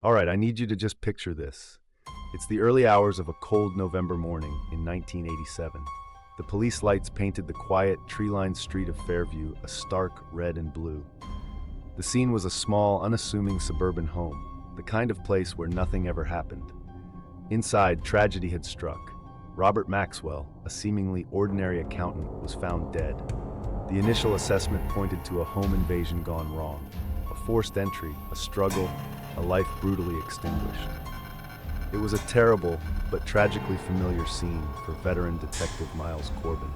All right, I need you to just picture this. It's the early hours of a cold November morning in 1987. The police lights painted the quiet, tree-lined street of Fairview a stark red and blue. The scene was a small, unassuming suburban home, the kind of place where nothing ever happened. Inside, tragedy had struck. Robert Maxwell, a seemingly ordinary accountant, was found dead. The initial assessment pointed to a home invasion gone wrong, a forced entry, a struggle, a life brutally extinguished. It was a terrible but tragically familiar scene for veteran detective Miles Corbin.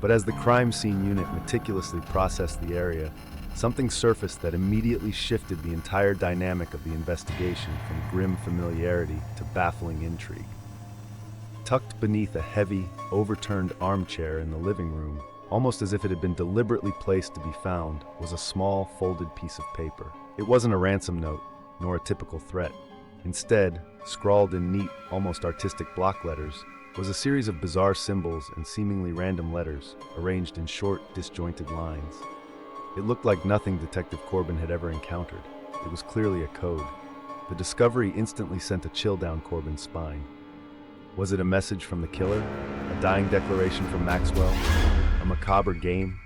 But as the crime scene unit meticulously processed the area, something surfaced that immediately shifted the entire dynamic of the investigation from grim familiarity to baffling intrigue. Tucked beneath a heavy, overturned armchair in the living room, almost as if it had been deliberately placed to be found, was a small, folded piece of paper. It wasn't a ransom note, nor a typical threat. Instead, scrawled in neat, almost artistic block letters, was a series of bizarre symbols and seemingly random letters, arranged in short, disjointed lines. It looked like nothing Detective Corbin had ever encountered. It was clearly a code. The discovery instantly sent a chill down Corbin's spine. Was it a message from the killer? A dying declaration from Maxwell? A macabre game?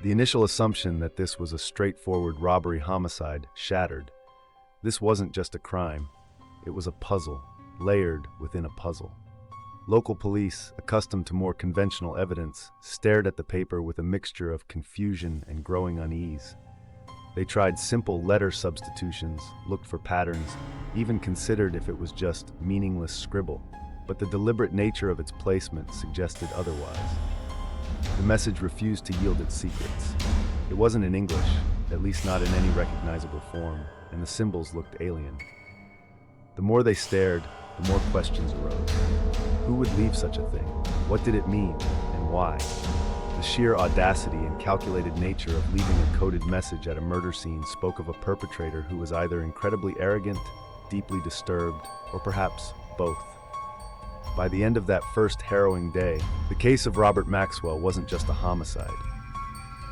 The initial assumption that this was a straightforward robbery-homicide shattered. This wasn't just a crime. It was a puzzle, layered within a puzzle. Local police, accustomed to more conventional evidence, stared at the paper with a mixture of confusion and growing unease. They tried simple letter substitutions, looked for patterns, even considered if it was just meaningless scribble. But the deliberate nature of its placement suggested otherwise. The message refused to yield its secrets. It wasn't in English, at least not in any recognizable form, and the symbols looked alien. The more they stared, the more questions arose. Who would leave such a thing? What did it mean, and why? The sheer audacity and calculated nature of leaving a coded message at a murder scene spoke of a perpetrator who was either incredibly arrogant, deeply disturbed, or perhaps both. By the end of that first harrowing day, the case of Robert Maxwell wasn't just a homicide.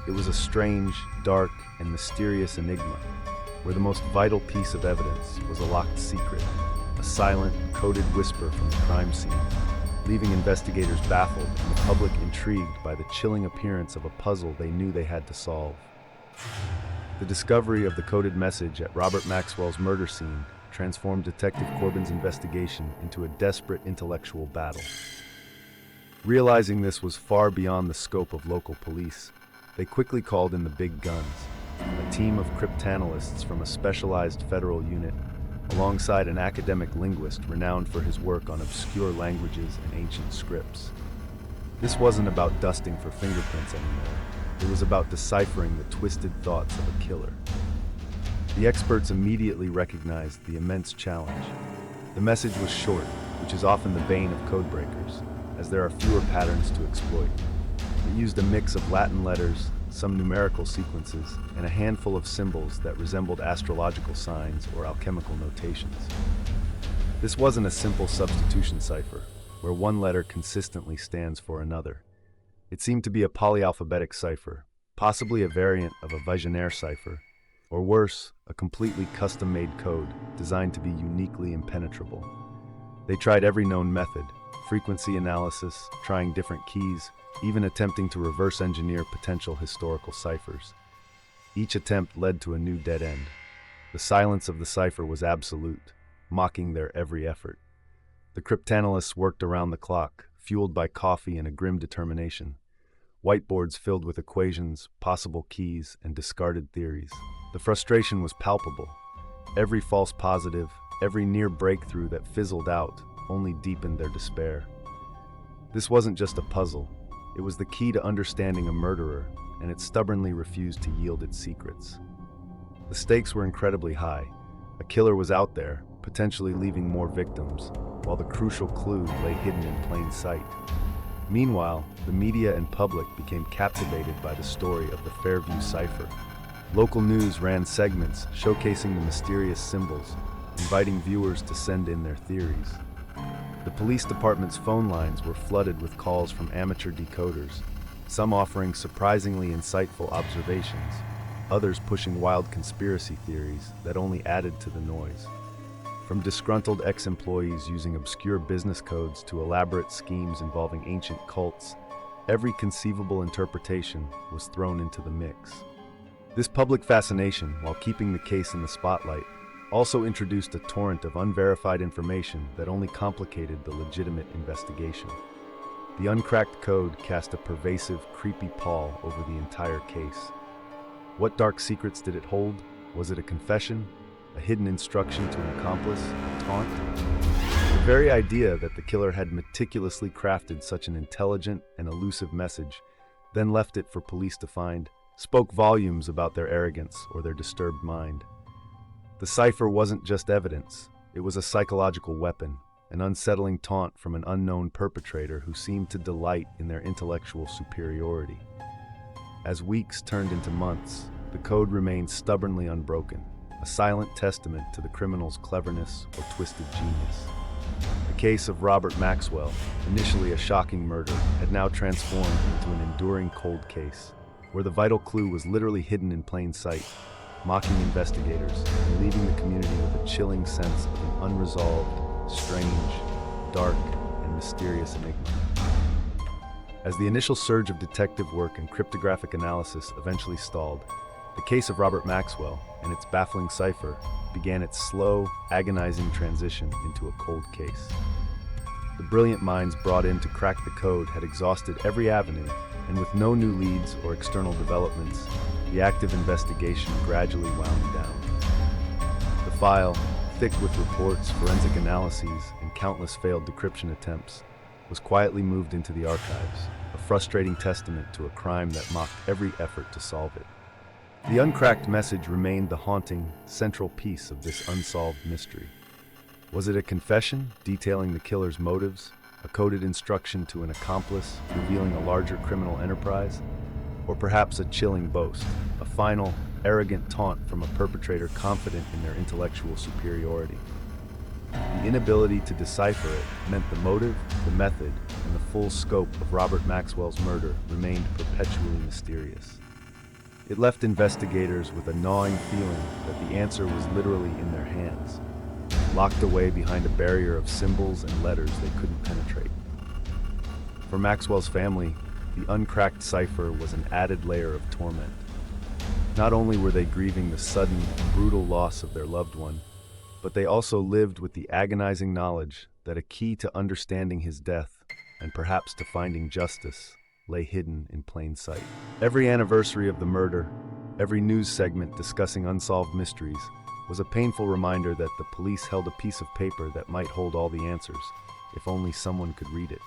It was a strange, dark, and mysterious enigma, where the most vital piece of evidence was a locked secret, a silent, coded whisper from the crime scene, leaving investigators baffled and the public intrigued by the chilling appearance of a puzzle they knew they had to solve. The discovery of the coded message at Robert Maxwell's murder scene transformed Detective Corbin's investigation into a desperate intellectual battle. Realizing this was far beyond the scope of local police, they quickly called in the big guns, a team of cryptanalysts from a specialized federal unit, alongside an academic linguist renowned for his work on obscure languages and ancient scripts. This wasn't about dusting for fingerprints anymore. It was about deciphering the twisted thoughts of a killer. The experts immediately recognized the immense challenge. The message was short, which is often the bane of codebreakers, as there are fewer patterns to exploit. It used a mix of Latin letters, some numerical sequences, and a handful of symbols that resembled astrological signs or alchemical notations. This wasn't a simple substitution cipher, where one letter consistently stands for another. It seemed to be a polyalphabetic cipher, possibly a variant of a Vigenère cipher, or worse, a completely custom-made code designed to be uniquely impenetrable. They tried every known method, frequency analysis, trying different keys, even attempting to reverse engineer potential historical ciphers. Each attempt led to a new dead end. The silence of the cipher was absolute, mocking their every effort. The cryptanalysts worked around the clock, fueled by coffee and a grim determination. Whiteboards filled with equations, possible keys, and discarded theories. The frustration was palpable. Every false positive, every near breakthrough that fizzled out only deepened their despair. This wasn't just a puzzle. It was the key to understanding a murderer, and it stubbornly refused to yield its secrets. The stakes were incredibly high. A killer was out there, potentially leaving more victims, while the crucial clue lay hidden in plain sight. Meanwhile, the media and public became captivated by the story of the Fairview cipher. Local news ran segments showcasing the mysterious symbols, inviting viewers to send in their theories. The police department's phone lines were flooded with calls from amateur decoders, some offering surprisingly insightful observations, others pushing wild conspiracy theories that only added to the noise. From disgruntled ex-employees using obscure business codes to elaborate schemes involving ancient cults, every conceivable interpretation was thrown into the mix. This public fascination, while keeping the case in the spotlight, also introduced a torrent of unverified information that only complicated the legitimate investigation. The uncracked code cast a pervasive, creepy pall over the entire case. What dark secrets did it hold? Was it a confession? A hidden instruction to an accomplice? A taunt? The very idea that the killer had meticulously crafted such an intelligent and elusive message, then left it for police to find, spoke volumes about their arrogance or their disturbed mind. The cipher wasn't just evidence, it was a psychological weapon, an unsettling taunt from an unknown perpetrator who seemed to delight in their intellectual superiority. As weeks turned into months, the code remained stubbornly unbroken, a silent testament to the criminal's cleverness or twisted genius. The case of Robert Maxwell, initially a shocking murder, had now transformed into an enduring cold case, where the vital clue was literally hidden in plain sight, mocking investigators and leaving the community with a chilling sense of an unresolved, strange, dark, and mysterious enigma. As the initial surge of detective work and cryptographic analysis eventually stalled, the case of Robert Maxwell and its baffling cipher began its slow, agonizing transition into a cold case. The brilliant minds brought in to crack the code had exhausted every avenue, and with no new leads or external developments, the active investigation gradually wound down. The file, thick with reports, forensic analyses, and countless failed decryption attempts, was quietly moved into the archives, a frustrating testament to a crime that mocked every effort to solve it. The uncracked message remained the haunting, central piece of this unsolved mystery. Was it a confession detailing the killer's motives, a coded instruction to an accomplice revealing a larger criminal enterprise, or perhaps a chilling boast, a final, arrogant taunt from a perpetrator confident in their intellectual superiority? The inability to decipher it meant the motive, the method, and the full scope of Robert Maxwell's murder remained perpetually mysterious. It left investigators with a gnawing feeling that the answer was literally in their hands, locked away behind a barrier of symbols and letters they couldn't penetrate. For Maxwell's family, the uncracked cipher was an added layer of torment. Not only were they grieving the sudden, brutal loss of their loved one, but they also lived with the agonizing knowledge that a key to understanding his death, and perhaps to finding justice, lay hidden in plain sight. Every anniversary of the murder, every news segment discussing unsolved mysteries, was a painful reminder that the police held a piece of paper that might hold all the answers, if only someone could read it.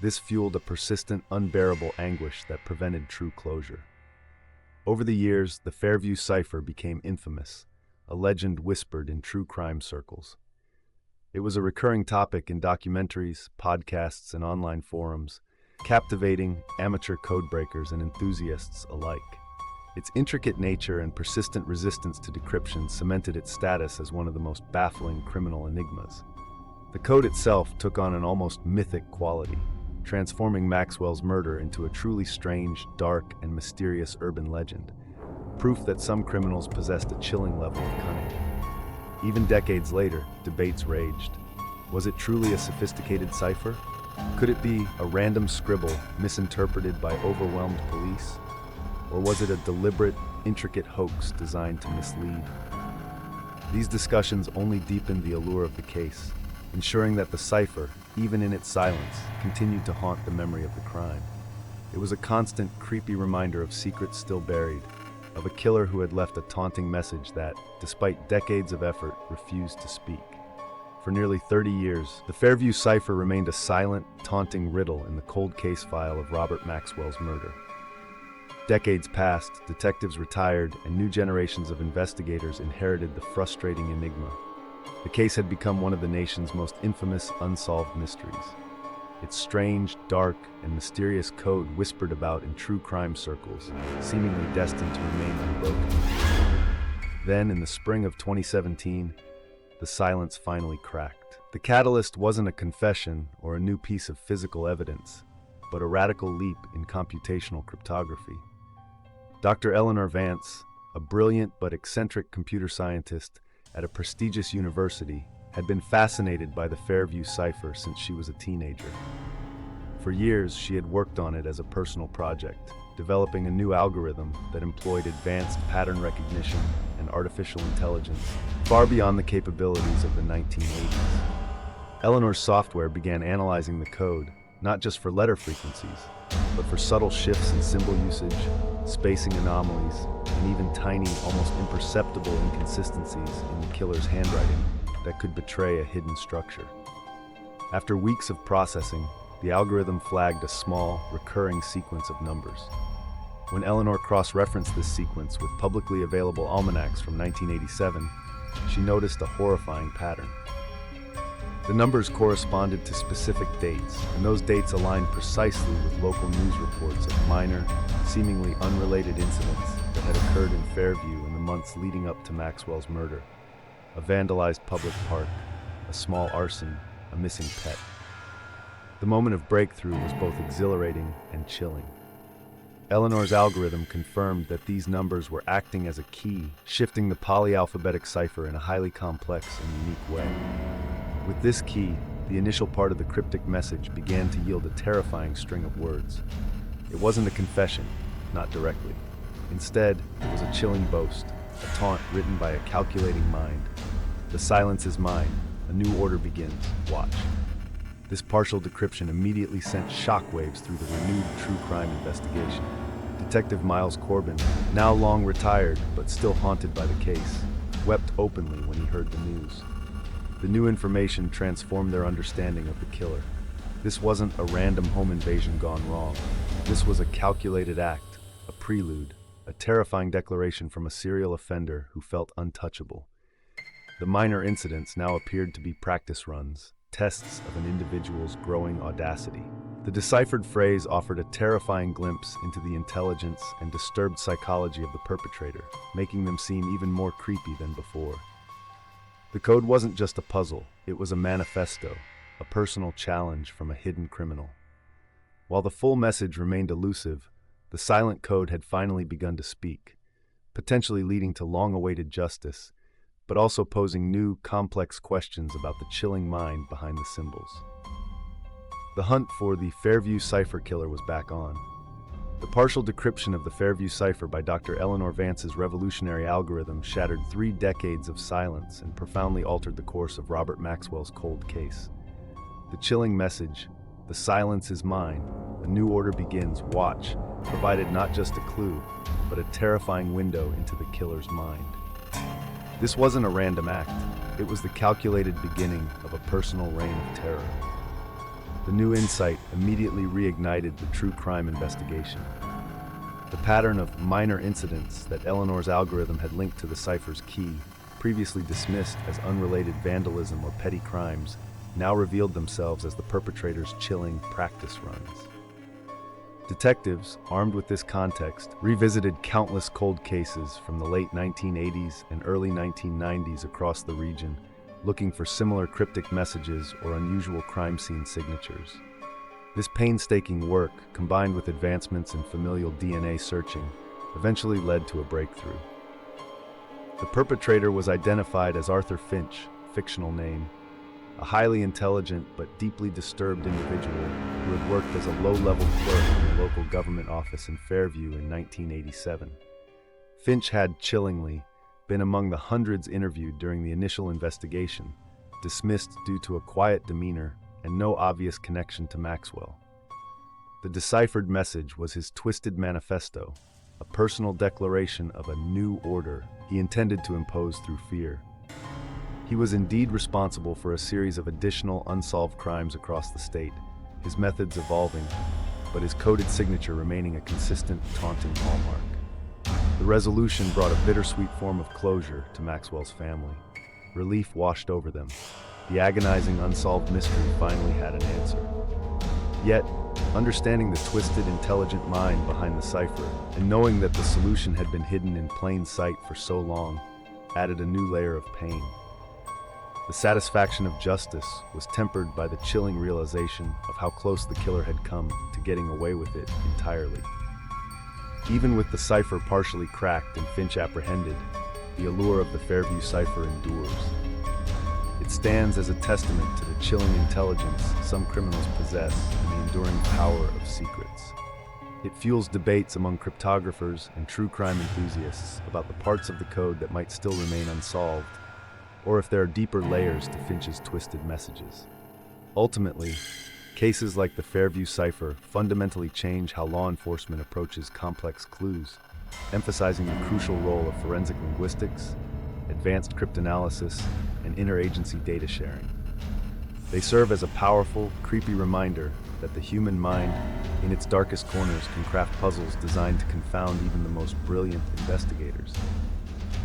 This fueled a persistent, unbearable anguish that prevented true closure. Over the years, the Fairview cipher became infamous, a legend whispered in true crime circles. It was a recurring topic in documentaries, podcasts, and online forums, captivating amateur codebreakers and enthusiasts alike. Its intricate nature and persistent resistance to decryption cemented its status as one of the most baffling criminal enigmas. The code itself took on an almost mythic quality, transforming Maxwell's murder into a truly strange, dark, and mysterious urban legend, proof that some criminals possessed a chilling level of cunning. Even decades later, debates raged. Was it truly a sophisticated cipher? Could it be a random scribble misinterpreted by overwhelmed police? Or was it a deliberate, intricate hoax designed to mislead? These discussions only deepened the allure of the case, ensuring that the cipher, even in its silence, continued to haunt the memory of the crime. It was a constant, creepy reminder of secrets still buried, of a killer who had left a taunting message that, despite decades of effort, refused to speak. For nearly 30 years, the Fairview cipher remained a silent, taunting riddle in the cold case file of Robert Maxwell's murder. Decades passed, detectives retired, and new generations of investigators inherited the frustrating enigma. The case had become one of the nation's most infamous unsolved mysteries. Its strange, dark, and mysterious code whispered about in true crime circles, seemingly destined to remain unbroken. Then, in the spring of 2017, the silence finally cracked. The catalyst wasn't a confession or a new piece of physical evidence, but a radical leap in computational cryptography. Dr. Eleanor Vance, a brilliant but eccentric computer scientist at a prestigious university, had been fascinated by the Fairview cipher since she was a teenager. For years, she had worked on it as a personal project, developing a new algorithm that employed advanced pattern recognition and artificial intelligence far beyond the capabilities of the 1980s. Eleanor's software began analyzing the code, not just for letter frequencies, but for subtle shifts in symbol usage, spacing anomalies, and even tiny, almost imperceptible inconsistencies in the killer's handwriting that could betray a hidden structure. After weeks of processing, the algorithm flagged a small, recurring sequence of numbers. When Eleanor cross-referenced this sequence with publicly available almanacs from 1987, she noticed a horrifying pattern. The numbers corresponded to specific dates, and those dates aligned precisely with local news reports of minor, seemingly unrelated incidents that had occurred in Fairview in the months leading up to Maxwell's murder. A vandalized public park, a small arson, a missing pet. The moment of breakthrough was both exhilarating and chilling. Eleanor's algorithm confirmed that these numbers were acting as a key, shifting the polyalphabetic cipher in a highly complex and unique way. With this key, the initial part of the cryptic message began to yield a terrifying string of words. It wasn't a confession, not directly. Instead, it was a chilling boast, a taunt written by a calculating mind. The silence is mine, a new order begins, watch. This partial decryption immediately sent shockwaves through the renewed true crime investigation. Detective Miles Corbin, now long retired but still haunted by the case, wept openly when he heard the news. The new information transformed their understanding of the killer. This wasn't a random home invasion gone wrong. This was a calculated act, a prelude, a terrifying declaration from a serial offender who felt untouchable. The minor incidents now appeared to be practice runs, tests of an individual's growing audacity. The deciphered phrase offered a terrifying glimpse into the intelligence and disturbed psychology of the perpetrator, making them seem even more creepy than before. The code wasn't just a puzzle, it was a manifesto, a personal challenge from a hidden criminal. While the full message remained elusive, the silent code had finally begun to speak, potentially leading to long-awaited justice, but also posing new, complex questions about the chilling mind behind the symbols. The hunt for the Fairview cipher killer was back on. The partial decryption of the Fairview cipher by Dr. Eleanor Vance's revolutionary algorithm shattered 3 decades of silence and profoundly altered the course of Robert Maxwell's cold case. The chilling message, "The silence is mine, a new order begins, watch," provided not just a clue, but a terrifying window into the killer's mind. This wasn't a random act, it was the calculated beginning of a personal reign of terror. The new insight immediately reignited the true crime investigation. The pattern of minor incidents that Eleanor's algorithm had linked to the cipher's key, previously dismissed as unrelated vandalism or petty crimes, now revealed themselves as the perpetrator's chilling practice runs. Detectives, armed with this context, revisited countless cold cases from the late 1980s and early 1990s across the region, looking for similar cryptic messages or unusual crime scene signatures. This painstaking work, combined with advancements in familial DNA searching, eventually led to a breakthrough. The perpetrator was identified as Arthur Finch, fictional name, a highly intelligent but deeply disturbed individual who had worked as a low-level clerk in a local government office in Fairview in 1987. Finch had, chillingly, been among the hundreds interviewed during the initial investigation, dismissed due to a quiet demeanor and no obvious connection to Maxwell. The deciphered message was his twisted manifesto, a personal declaration of a new order he intended to impose through fear. He was indeed responsible for a series of additional unsolved crimes across the state, his methods evolving, but his coded signature remaining a consistent, taunting hallmark. The resolution brought a bittersweet form of closure to Maxwell's family. Relief washed over them. The agonizing, unsolved mystery finally had an answer. Yet, understanding the twisted, intelligent mind behind the cipher, and knowing that the solution had been hidden in plain sight for so long, added a new layer of pain. The satisfaction of justice was tempered by the chilling realization of how close the killer had come to getting away with it entirely. Even with the cipher partially cracked and Finch apprehended, the allure of the Fairview cipher endures. It stands as a testament to the chilling intelligence some criminals possess and the enduring power of secrets. It fuels debates among cryptographers and true crime enthusiasts about the parts of the code that might still remain unsolved, or if there are deeper layers to Finch's twisted messages. Ultimately, cases like the Fairview cipher fundamentally change how law enforcement approaches complex clues, emphasizing the crucial role of forensic linguistics, advanced cryptanalysis, and interagency data sharing. They serve as a powerful, creepy reminder that the human mind, in its darkest corners, can craft puzzles designed to confound even the most brilliant investigators.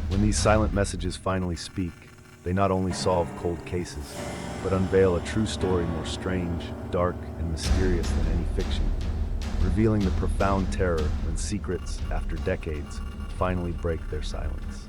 When these silent messages finally speak, they not only solve cold cases, but unveil a true story more strange, dark, and mysterious than any fiction, revealing the profound terror when secrets, after decades, finally break their silence.